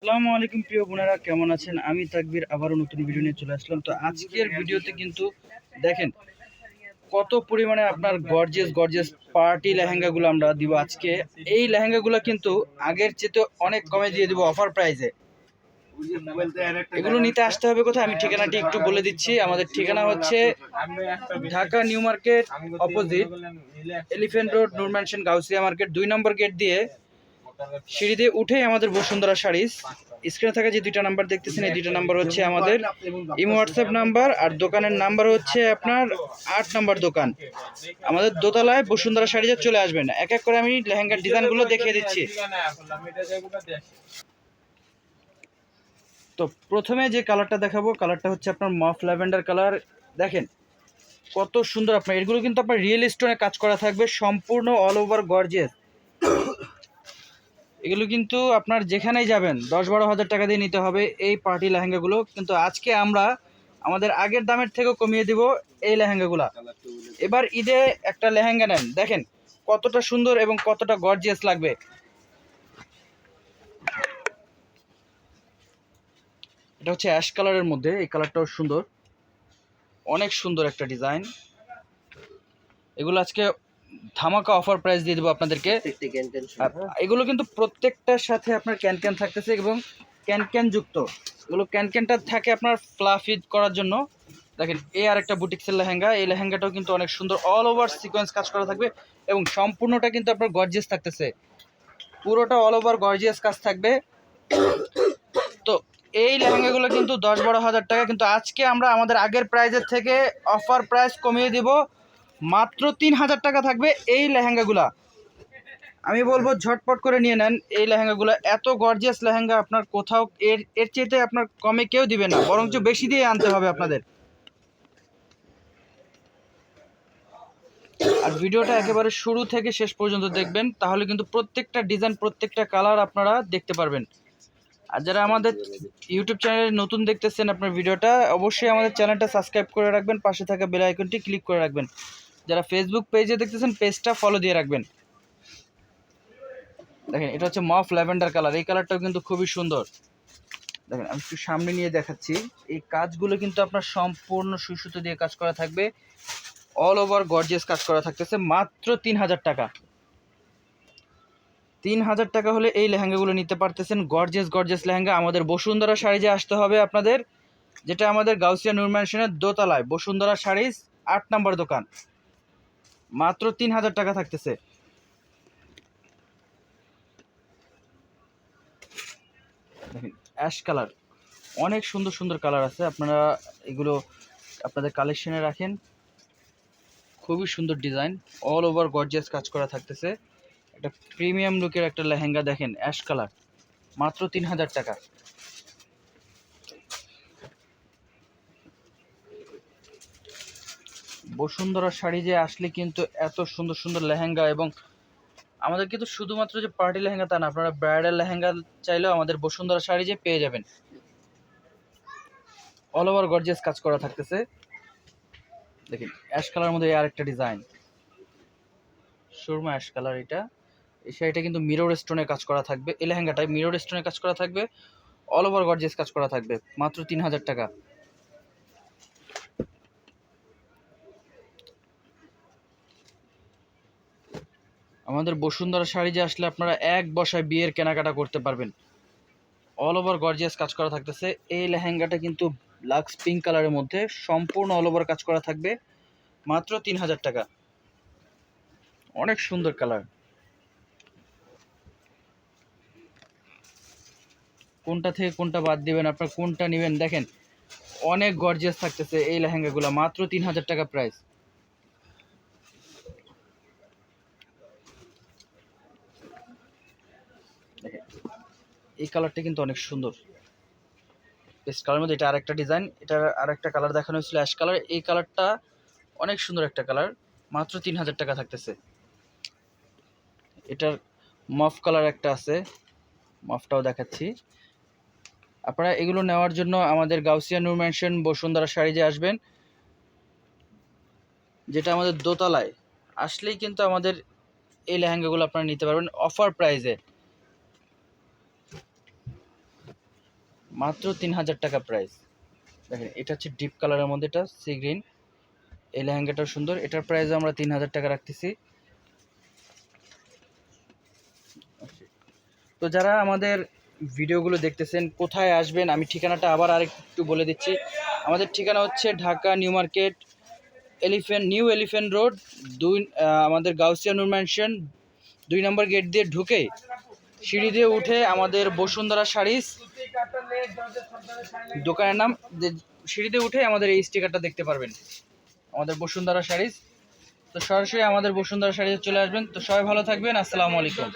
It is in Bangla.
আসসালামু আলাইকুম প্রিয় বোনেরা, কেমন আছেন? আমি তাকবীর আবারও নতুন ভিডিও নিয়ে চলে আসলাম। তো আজকের ভিডিওতে কিন্তু দেখেন কত পরিমাণে আপনার গর্জিয়াস গর্জিয়াস পার্টি লেহেঙ্গাগুলো আমরা দিব আজকে। এই লেহেঙ্গাগুলো কিন্তু আগের চেয়ে অনেক কমে দিয়ে দিব অফার প্রাইসে। এগুলো নিতে আসতে হবে কোথায়, আমি ঠিকানাটি একটু বলে দিচ্ছি। আমাদের ঠিকানা হচ্ছে Dhaka New Market opposite Elephant Road, Noor Mansion, Gausia Market 2 নম্বর গেট দিয়ে সিঁড়ি দিয়ে উঠেই আমাদের বসুন্ধরা শাড়িজ। স্ক্রিনে থাকা যে দুইটা নাম্বার দেখতেছেন, এই দুইটা নাম্বার হচ্ছে আমাদের ইমো হোয়াটসঅ্যাপ নাম্বার, আর দোকানের নাম্বার হচ্ছে আপনার 8 নম্বর দোকান। আমাদের দোতলায় বসুন্ধরা শাড়িজে চলে আসবেন। এক এক করে আমি লেহেঙ্গার ডিজাইনগুলো দেখিয়ে দিচ্ছি। তো প্রথমে যে কালারটা দেখাবো, কালারটা হচ্ছে আপনার মফ ল্যাভেন্ডার কালার। দেখেন কত সুন্দর। আপনার এগুলো কিন্তু আপনার রিয়েল স্টোনে কাজ করা থাকবে, সম্পূর্ণ অল ওভার গর্জিয়াস। এগুলো কিন্তু আপনার যেখানেই যাবেন 10-12 হাজার টাকা দিয়ে নিতে হবে এই পার্টি লেহেঙ্গাগুলো। কিন্তু আজকে আমরা আমাদের আগের দামের থেকেও কমিয়ে দিব এই লেহেঙ্গাগুলো। এবার ঈদে একটা লেহেঙ্গা নেন, দেখেন কতটা সুন্দর এবং কতটা গর্জিয়াস লাগবে। এটা হচ্ছে অ্যাশ কালারের মধ্যে, এই কালারটাও সুন্দর, অনেক সুন্দর একটা ডিজাইন। এগুলো আজকে ধামাকা অফার প্রাইস দিয়ে দেবো আপনাদেরকে। এগুলো কিন্তু প্রত্যেকটার সাথে আপনার ক্যান থাকতেছে এবং ক্যান যুক্ত। এগুলো ক্যানটা থাকে আপনার ফ্লাফি করার জন্য। দেখেন এই আর একটা বুটিক্সের লেহেঙ্গা, এই লেহেঙ্গাটাও কিন্তু অনেক সুন্দর, অল ওভার সিকোয়েন্স কাজ করা থাকবে এবং সম্পূর্ণটা কিন্তু আপনার গর্জিয়াস থাকতেছে, পুরোটা অল ওভার গর্জিয়াস কাজ থাকবে। তো এই লেহেঙ্গাগুলো কিন্তু 10-12 হাজার টাকা, কিন্তু আজকে আমরা আমাদের আগের প্রাইজের থেকে অফার প্রাইস কমিয়ে দিব, মাত্র 3,000 টাকা থাকবে এই লেহেঙ্গাগুলা। আমি বলবো ঝটপট করে নিয়ে নেন এই লেহেঙ্গাগুলো। এত গর্জিয়াস লেহেঙ্গা আপনার কোথাও এর চেয়েতে আপনার কমে কেউ দিবে না, বরঞ্চ বেশি দিয়ে আনতে হবে আপনাদের। আর ভিডিওটা একেবারে শুরু থেকে শেষ পর্যন্ত দেখবেন, তাহলে কিন্তু প্রত্যেকটা ডিজাইন প্রত্যেকটা কালার আপনারা দেখতে পারবেন। আর যারা আমাদের ইউটিউব চ্যানেলে নতুন দেখতেছেন আপনার ভিডিওটা, অবশ্যই আমাদের চ্যানেলটা সাবস্ক্রাইব করে রাখবেন, পাশে থাকা বেল আইকনটি ক্লিক করে রাখবেন। যারা ফেসবুক পেজে দেখতেছেন, পেজটা ফলো দিয়ে রাখবেন। দেখেন এটা হচ্ছে মফ ল্যাভেন্ডার কালার, এই কালারটাও কিন্তু খুবই সুন্দর। দেখেন আমি একটু সামনে নিয়ে দেখাচ্ছি। এই কাজগুলো কিন্তু আপনার সম্পূর্ণ সুতো দিয়ে কাজ করা থাকবে, অল ওভার গর্জিয়াস কাজ করা থাকতেছে, মাত্র 3,000 টাকা। 3,000 টাকা হলে এই লেহেঙ্গাগুলো নিতে পারতেছেন। গর্জিয়াস লেহেঙ্গা আমাদের বসুন্ধরা শাড়িজে আসতে হবে আপনাদের, যেটা আমাদের গাউসিয়া নূর ম্যানশনের দোতলায় বসুন্ধরা শাড়িজ 8 নম্বর দোকান। মাত্র 3,000 টাকা থাকতেছে। দেখেন অ্যাশ কালার, অনেক সুন্দর সুন্দর কালার আছে, আপনারা এগুলো আপনাদের কালেকশনে রাখেন। খুবই সুন্দর ডিজাইন, অল ওভার গর্জিয়াস কাজ করা থাকতেছে। একটা প্রিমিয়াম লুকের একটা লেহেঙ্গা, দেখেন অ্যাশ কালার, মাত্র 3,000 টাকা। বসুন্ধরা শাড়ি যে আসলে কিন্তু এত সুন্দর সুন্দর লেহেঙ্গা, এবং আমাদের কিন্তু শুধুমাত্র যে পার্টি লেহেঙ্গা তা না, আপনারা ব্রাইডাল লেহেঙ্গা চাইলেও আমাদের বসুন্ধরা শাড়ি যে পেয়ে যাবেন। অল ওভার গর্জিয়াস কাজ করা থাকতেছে। দেখেন অ্যাশ কালার মধ্যে আরেকটা ডিজাইন, সুরমা অ্যাশ কালার। এই শাড়িটা কিন্তু মিরর স্টোনে কাজ করা থাকবে, এই লেহেঙ্গাটায় মিরর স্টোনে কাজ করা থাকবে, অল ওভার গর্জিয়াস কাজ করা থাকবে, মাত্র 3,000 টাকা। আমাদের বসুন্ধরা শাড়ি যে আসলে আপনারা এক বসায় বিয়ের কেনাকাটা করতে পারবেন। অল ওভার গর্জিয়াস কাজ করা থাকতেছে। এই লেহেঙ্গাটা কিন্তু লাক্স পিঙ্ক কালারের মধ্যে সম্পূর্ণ অল ওভার কাজ করা থাকবে, মাত্র 3,000 টাকা। অনেক সুন্দর কালার, কোনটা থেকে কোনটা বাদ দিবেন, আপনার কোনটা নেবেন। দেখেন অনেক গর্জিয়াস থাকতেছে এই লেহেঙ্গাগুলো, মাত্র 3,000 টাকা প্রাইস। এই কালারটা কিন্তু অনেক সুন্দর, পেস্ট কালারের মধ্যে। এটা আরেকটা ডিজাইন, এটার আরেকটা কালার দেখানো হয়েছিল অ্যাশ কালার, এই কালারটা অনেক সুন্দর একটা কালার, মাত্র 3,000 টাকা থাকতেছে। এটার মফ কালার একটা আছে, মফটাও দেখাচ্ছি। আপনারা এগুলো নেওয়ার জন্য আমাদের গাউসিয়া নূর ম্যানশন বসুন্ধরা শাড়িজে আসবেন, যেটা আমাদের দোতলায়। আসলেই কিন্তু আমাদের এই লেহেঙ্গাগুলো আপনারা নিতে পারবেন অফার প্রাইজে। মাত্র 3000 টাকা প্রাইস। দেখেন এটা হচ্ছে ডিপ কালারের মধ্যে, এটা সি গ্রিন। এই লেহেঙ্গাটাও সুন্দর, এটার প্রাইস আমরা 3000 টাকা রাখতেছি। তো যারা আমাদের ভিডিওগুলো দেখতেছেন কোথায় আসবেন, আমি ঠিকানাটা আবার আরেকটু বলে দিচ্ছি। আমাদের ঠিকানা হচ্ছে Dhaka New market, new elephant road, আমাদের গাউসিয়া নূর ম্যানশন 2 নম্বর গেট দিয়ে ঢুকে সিঁড়ি দিয়ে উঠে আমাদের বসুন্ধরা শাড়িজ দোকানের নাম, সিঁড়ি দিয়ে উঠে আমাদের এই স্টিকারটা দেখতে পারবেন, আমাদের বসুন্ধরা শাড়িজ। তো সরাসরি আমাদের বসুন্ধরা শাড়িজে চলে আসবেন। তো সবাই ভালো থাকবেন, আসসালামু আলাইকুম।